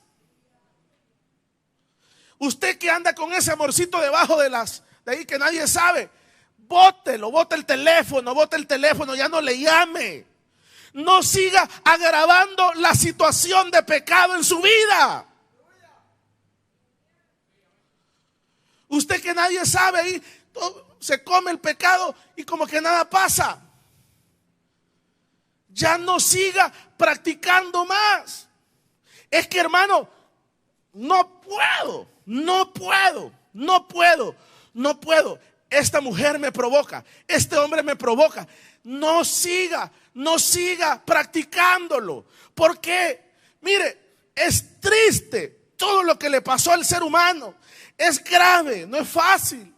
Usted que anda con ese amorcito debajo de ahí que nadie sabe, bótelo, bote el teléfono, ya no le llame. No siga agravando la situación de pecado en su vida. Usted que nadie sabe, ahí se come el pecado y como que nada pasa. Ya no siga practicando más. Es que, hermano, no puedo. Esta mujer me provoca, este hombre me provoca. No siga practicándolo. Porque, mire, es triste todo lo que le pasó al ser humano. Es grave, no es fácil.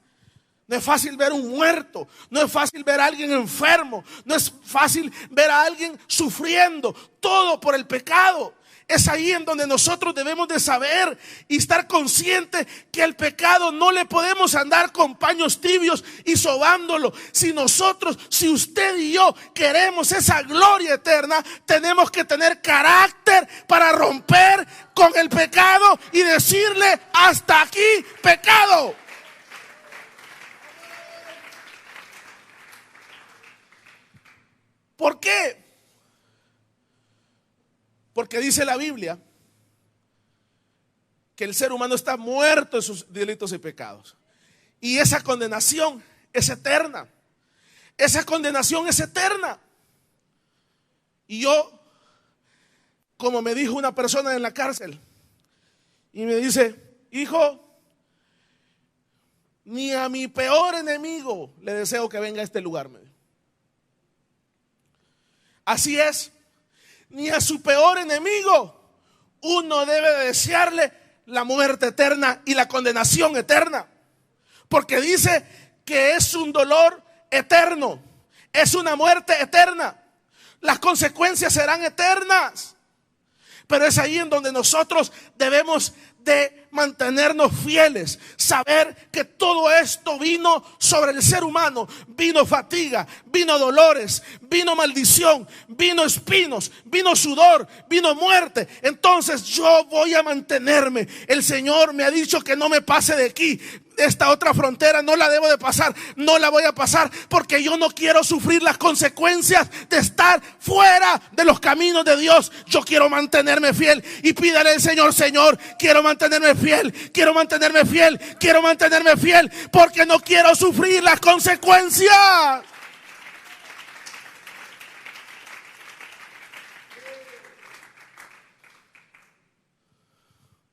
No es fácil ver un muerto, no es fácil ver a alguien enfermo, no es fácil ver a alguien sufriendo, todo por el pecado. Es ahí en donde nosotros debemos de saber y estar conscientes que el pecado no le podemos andar con paños tibios y sobándolo. Si usted y yo queremos esa gloria eterna, tenemos que tener carácter para romper con el pecado y decirle: hasta aquí, pecado. ¿Por qué? Porque dice la Biblia que el ser humano está muerto en sus delitos y pecados. Y esa condenación es eterna. Esa condenación es eterna. Y yo, como me dijo una persona en la cárcel, y me dice: hijo, ni a mi peor enemigo le deseo que venga a este lugar. Así es, ni a su peor enemigo uno debe desearle la muerte eterna y la condenación eterna, porque dice que es un dolor eterno, es una muerte eterna, las consecuencias serán eternas. Pero es ahí en donde nosotros debemos de mantenernos fieles, saber que todo esto vino sobre el ser humano, vino fatiga, vino dolores, vino maldición, vino espinos, vino sudor, vino muerte. Entonces yo voy a mantenerme. El Señor me ha dicho que no me pase de aquí. Esta otra frontera no la debo de pasar, no la voy a pasar, porque yo no quiero sufrir las consecuencias de estar fuera de los caminos de Dios. Yo quiero mantenerme fiel y pídale al Señor: Señor, quiero mantenerme fiel, quiero mantenerme fiel, quiero mantenerme fiel, porque no quiero sufrir las consecuencias.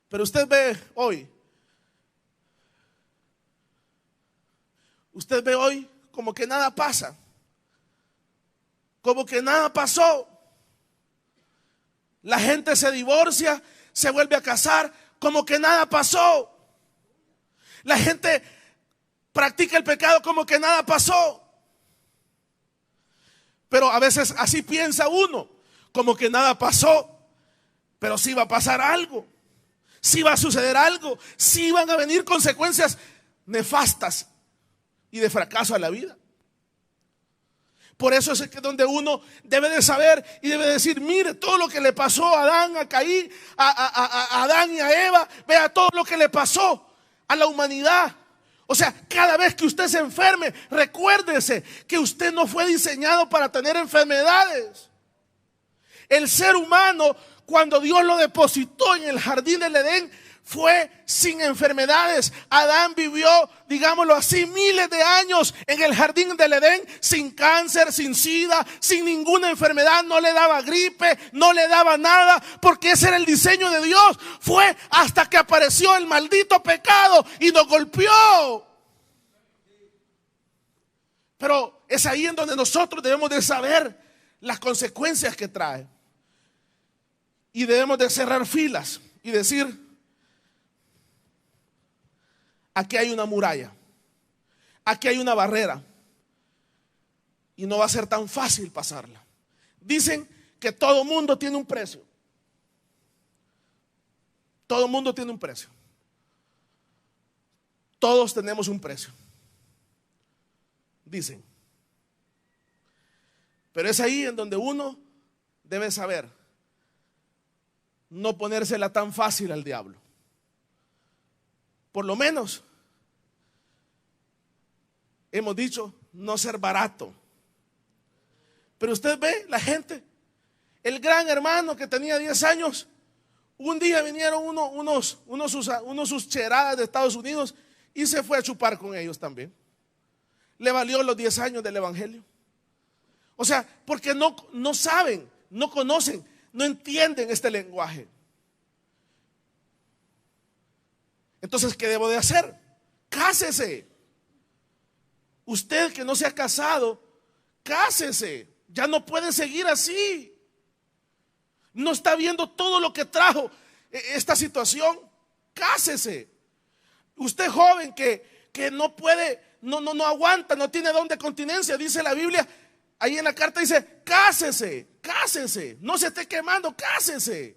Pero usted ve hoy como que nada pasa, como que nada pasó. La gente se divorcia, se vuelve a casar, como que nada pasó. La gente practica el pecado como que nada pasó. Pero a veces así piensa uno, como que nada pasó, pero sí va a pasar algo, sí va a suceder algo, sí van a venir consecuencias nefastas y de fracaso a la vida. Por eso es que donde uno debe de saber y debe decir: mire todo lo que le pasó a Adán, a Caín, a Adán y a Eva. Vea todo lo que le pasó a la humanidad. O sea, cada vez que usted se enferme, recuérdese que usted no fue diseñado para tener enfermedades. El ser humano, cuando Dios lo depositó en el jardín del Edén, fue sin enfermedades. Adán vivió, digámoslo así, miles de años en el jardín del Edén, sin cáncer, sin sida, sin ninguna enfermedad. No le daba gripe, no le daba nada, porque ese era el diseño de Dios. Fue hasta que apareció el maldito pecado y nos golpeó. Pero es ahí en donde nosotros debemos de saber las consecuencias que trae. Y debemos de cerrar filas y decir: aquí hay una muralla, aquí hay una barrera, y no va a ser tan fácil pasarla. Dicen que todo mundo tiene un precio. Todo mundo tiene un precio. Todos tenemos un precio, dicen. Pero es ahí en donde uno debe saber no ponérsela tan fácil al diablo. Por lo menos hemos dicho no ser barato. Pero usted ve la gente, el gran hermano que tenía 10 años, un día vinieron sus cheradas de Estados Unidos y se fue a chupar con ellos también. Le valió los 10 años del evangelio. O sea, porque no saben, no conocen, no entienden este lenguaje. Entonces, ¿qué debo de hacer? Cásese. Usted que no se ha casado, cásese. Ya no puede seguir así. No está viendo todo lo que trajo esta situación. Cásese. Usted joven que no puede, no aguanta, no tiene don de continencia, dice la Biblia, ahí en la carta dice: cásese, cásese, no se esté quemando, cásese.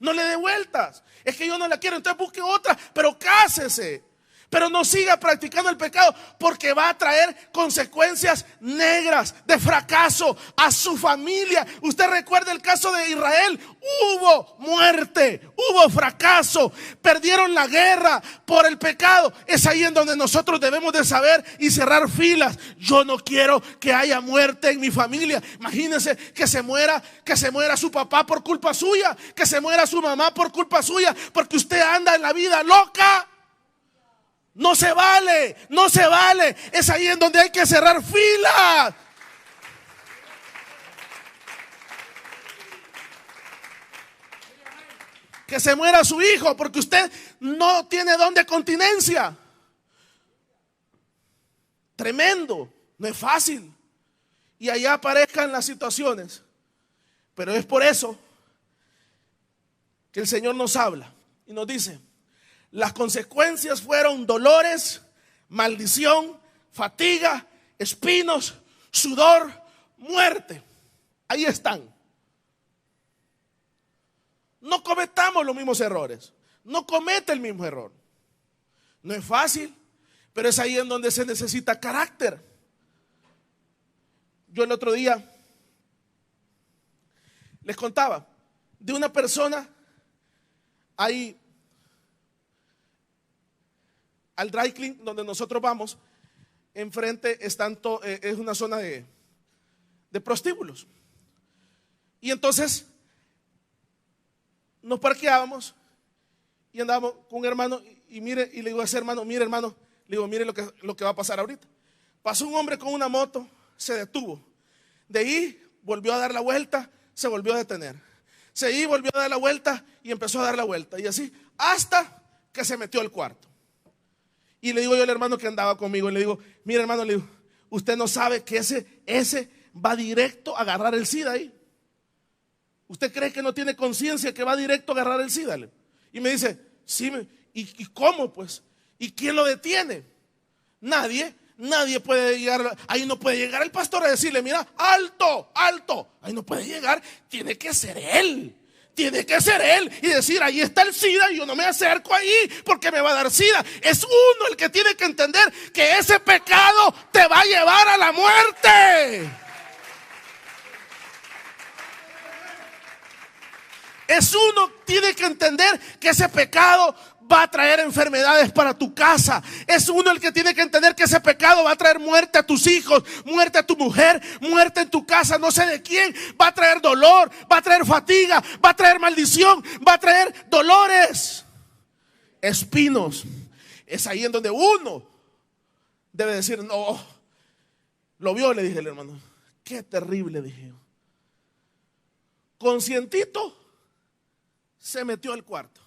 No le dé vueltas. Es que yo no la quiero, entonces busque otra, pero cásese. Pero no siga practicando el pecado, porque va a traer consecuencias negras de fracaso a su familia. Usted recuerda el caso de Israel. Hubo muerte, hubo fracaso, perdieron la guerra por el pecado. Es ahí en donde nosotros debemos de saber y cerrar filas. Yo no quiero que haya muerte en mi familia. Imagínense que se muera su papá por culpa suya, que se muera su mamá por culpa suya, porque usted anda en la vida loca. No se vale, no se vale. Es ahí en donde hay que cerrar filas. Que se muera su hijo porque usted no tiene don de continencia. Tremendo, no es fácil. Y allá aparezcan las situaciones. Pero es por eso que el Señor nos habla y nos dice: las consecuencias fueron dolores, maldición, fatiga, espinos, sudor, muerte. Ahí están. No cometamos los mismos errores. No cometa el mismo error. No es fácil, pero es ahí en donde se necesita carácter. Yo el otro día les contaba de una persona ahí al dry clean donde nosotros vamos. Enfrente están es una zona de prostíbulos. Y entonces nos parqueábamos y andábamos con un hermano y mire, y le digo a ese hermano: mire, hermano, le digo, mire lo que va a pasar ahorita. Pasó un hombre con una moto, se detuvo. De ahí volvió a dar la vuelta, se volvió a detener. Seguí, volvió a dar la vuelta y empezó a dar la vuelta. Y así hasta que se metió al cuarto. Y le digo yo al hermano que andaba conmigo, y le digo: mire, hermano, le digo, usted no sabe que ese va directo a agarrar el SIDA ahí. ¿Usted cree que no tiene conciencia que va directo a agarrar el SIDA? Y me dice: sí, ¿y cómo pues? ¿Y quién lo detiene? Nadie puede llegar. Ahí no puede llegar el pastor a decirle: mira, alto, alto. Ahí no puede llegar, tiene que ser él. Tiene que ser él y decir: ahí está el SIDA y yo no me acerco ahí porque me va a dar SIDA. Es uno el que tiene que entender que ese pecado te va a llevar a la muerte. Es uno tiene que entender que ese pecado va a traer enfermedades para tu casa. Es uno el que tiene que entender que ese pecado va a traer muerte a tus hijos, muerte a tu mujer, muerte en tu casa, no sé de quién. Va a traer dolor, va a traer fatiga, va a traer maldición, va a traer dolores, espinos. Es ahí en donde uno debe decir: no. Lo vio, le dije al hermano: qué terrible, dije yo. Conscientito se metió al cuarto.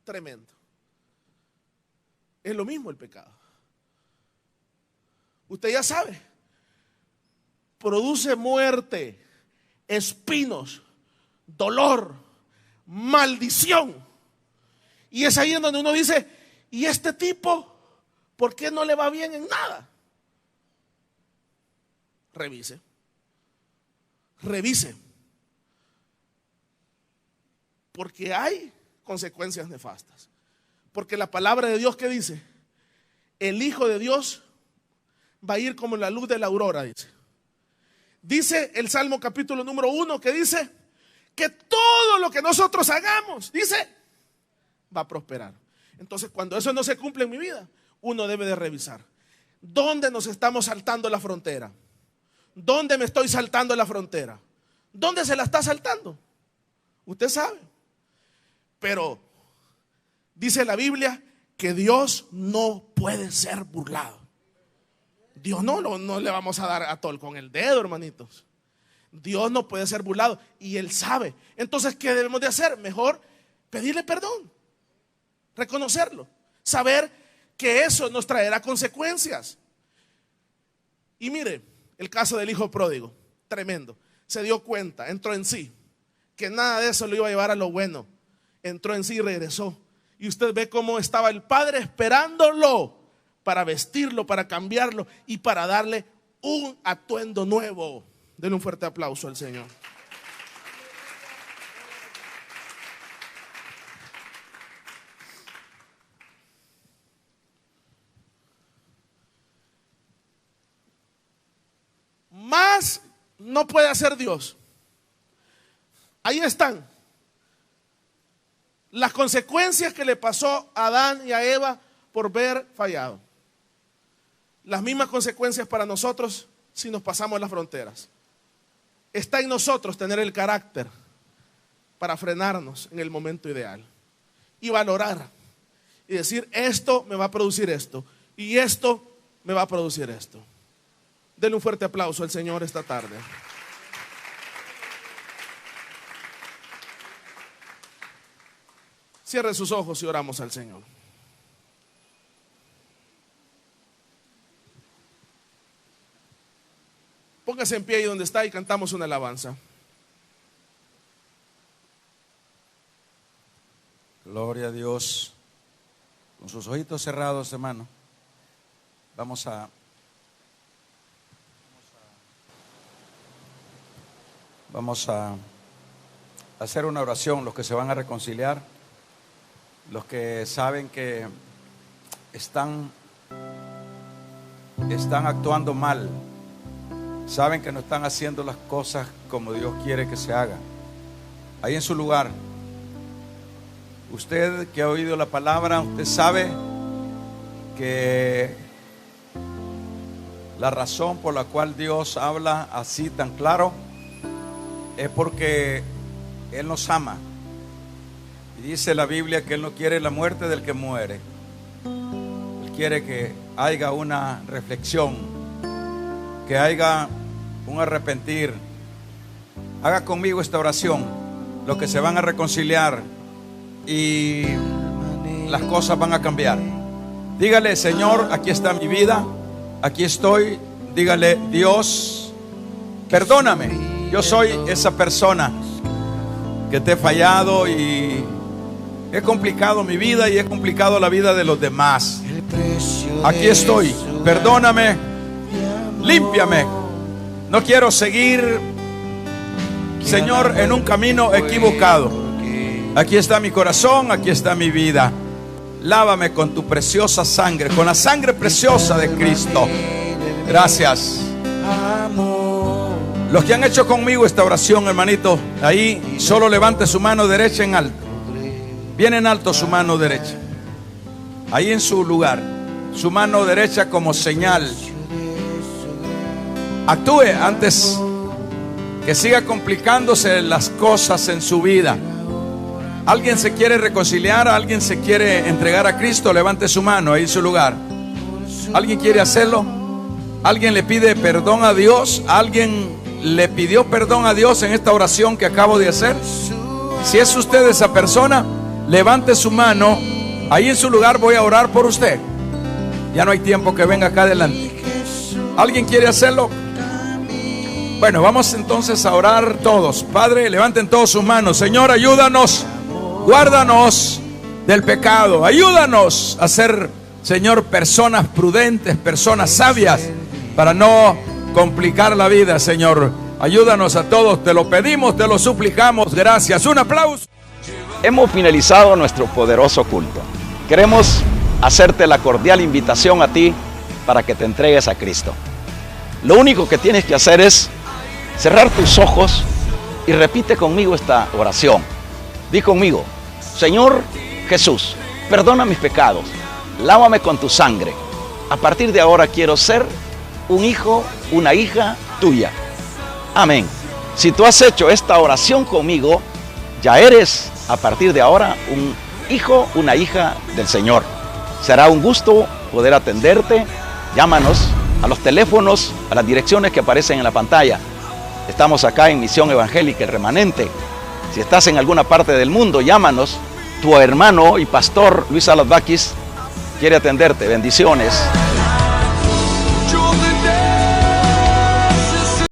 Tremendo. Es lo mismo el pecado. Usted ya sabe, produce muerte, espinos, dolor, maldición. Y es ahí en donde uno dice: ¿y este tipo por qué no le va bien en nada? Revise. Porque hay consecuencias nefastas. Porque la palabra de Dios, ¿qué dice? El Hijo de Dios va a ir como la luz de la aurora, dice. Dice el Salmo capítulo número 1, que dice que todo lo que nosotros hagamos, dice, va a prosperar. Entonces, cuando eso no se cumple en mi vida, uno debe de revisar. ¿Dónde nos estamos saltando la frontera? ¿Dónde me estoy saltando la frontera? ¿Dónde se la está saltando? Usted sabe. Pero dice la Biblia que Dios no puede ser burlado. Dios no le vamos a dar a tol con el dedo, hermanitos. Dios no puede ser burlado y Él sabe. Entonces, ¿qué debemos de hacer? Mejor pedirle perdón, reconocerlo, saber que eso nos traerá consecuencias. Y mire, el caso del hijo pródigo, tremendo. Se dio cuenta, entró en sí, que nada de eso lo iba a llevar a lo bueno. Entró en sí y regresó. Y usted ve cómo estaba el padre esperándolo para vestirlo, para cambiarlo y para darle un atuendo nuevo. Denle un fuerte aplauso al Señor. no puede hacer Dios. Ahí están las consecuencias que le pasó a Adán y a Eva por ver fallado. Las mismas consecuencias para nosotros si nos pasamos las fronteras. Está en nosotros tener el carácter para frenarnos en el momento ideal y valorar y decir, esto me va a producir esto y esto me va a producir esto. Denle un fuerte aplauso al Señor esta tarde. Cierre sus ojos y oramos al Señor. Póngase en pie ahí donde está y cantamos una alabanza. Gloria a Dios. Con sus ojitos cerrados, hermano, vamos a hacer una oración. Los que se van a reconciliar, los que saben que están actuando mal, saben que no están haciendo las cosas como Dios quiere que se hagan. Ahí en su lugar, usted que ha oído la palabra, usted sabe que la razón por la cual Dios habla así tan claro es porque Él nos ama. Y dice la Biblia que Él no quiere la muerte del que muere. Él quiere que haya una reflexión, que haya un arrepentir. Haga conmigo esta oración, los que se van a reconciliar, y las cosas van a cambiar. Dígale: Señor, aquí está mi vida, aquí estoy. Dígale: Dios, perdóname. Yo soy esa persona que te he fallado y he complicado mi vida y he complicado la vida de los demás. Aquí estoy, perdóname, límpiame. No quiero seguir, Señor, en un camino equivocado. Aquí está mi corazón, aquí está mi vida. Lávame con tu preciosa sangre, con la sangre preciosa de Cristo. Gracias. Los que han hecho conmigo esta oración, hermanito, ahí solo levante su mano derecha en alto. Bien en alto su mano derecha. Ahí en su lugar, su mano derecha como señal. Actúe antes que siga complicándose las cosas en su vida. ¿Alguien se quiere reconciliar? ¿Alguien se quiere entregar a Cristo? Levante su mano ahí en su lugar. ¿Alguien quiere hacerlo? ¿Alguien le pide perdón a Dios? ¿Alguien le pidió perdón a Dios en esta oración que acabo de hacer? Si es usted esa persona, levante su mano ahí en su lugar. Voy a orar por usted. Ya no hay tiempo que venga acá adelante. ¿Alguien quiere hacerlo? Bueno, vamos entonces a orar todos. Padre, levanten todos sus manos. Señor, ayúdanos, guárdanos del pecado. Ayúdanos a ser, Señor, personas prudentes, personas sabias, para no complicar la vida, Señor. Ayúdanos a todos, te lo pedimos, te lo suplicamos. Gracias. Un aplauso. Hemos finalizado nuestro poderoso culto. Queremos hacerte la cordial invitación a ti para que te entregues a Cristo. Lo único que tienes que hacer es cerrar tus ojos y repite conmigo esta oración. Di conmigo: Señor Jesús, perdona mis pecados, lávame con tu sangre. A partir de ahora quiero ser un hijo, una hija tuya. Amén. Si tú has hecho esta oración conmigo, ya eres a partir de ahora un hijo, una hija del Señor. Será un gusto poder atenderte. Llámanos a los teléfonos, a las direcciones que aparecen en la pantalla. Estamos acá en Misión Evangélica El Remanente. Si estás en alguna parte del mundo, llámanos. Tu hermano y pastor Luis Salas Bakis quiere atenderte. Bendiciones.